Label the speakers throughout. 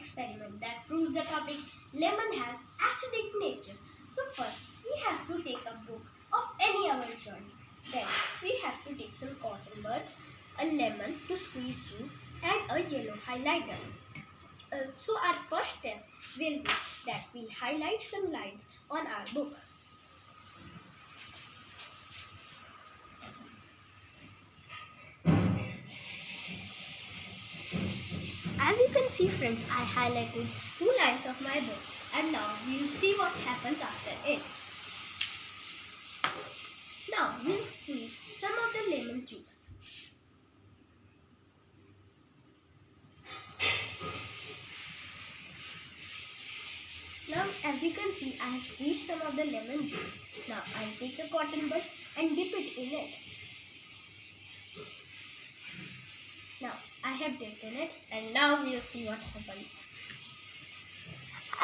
Speaker 1: experiment that proves the topic lemon has acidic nature. So first we have to take a book of any our choice. Then we have to take some cotton buds, a lemon to squeeze juice and a yellow highlighter. So our first step will be that we highlight some lines on our book. As you can see friends, I highlighted 2 lines of my book and now we will see what happens after it. Now we'll squeeze some of the lemon juice. Now as you can see, I have squeezed some of the lemon juice. Now I'll take a cotton bud and dip it in it. Now I have dipped in it and now we'll see what happens.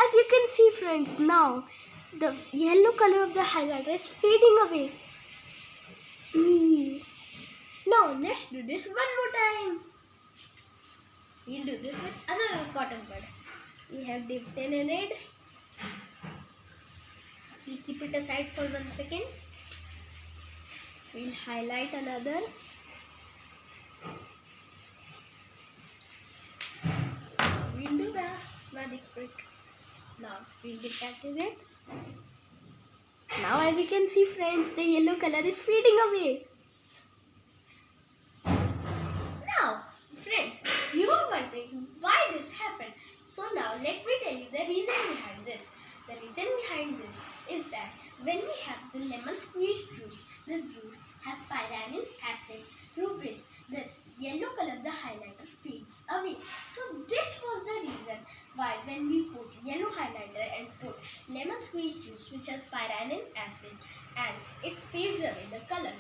Speaker 1: As you can see friends, now the yellow color of the highlighter is fading away. See. Now let's do this one more time. We'll do this with another cotton bud. We have dipped in it. We'll keep it aside for 1 second. We'll highlight another. We'll do the magic trick. Now we'll get back to it. Now as you can see friends, the yellow color is fading away. Now friends, you are wondering why this happened. So now let me tell you the reason behind this. The reason behind this is that when we have the lemon squeezed juice, this juice has pyranid acid through which the yellow color of the highlighter fades away. So this was the reason why when we put yellow highlighter and put lemon squeezed juice which has pyranid acid and it fades away the color.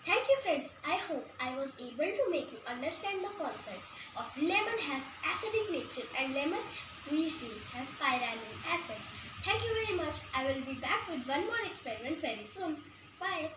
Speaker 1: Thank you friends. I hope I was able to make you understand the concept of lemon has acidic nature and lemon squeezed juice has pyranid acid. Thank you very much. I will be back with one more experiment very soon. Bye.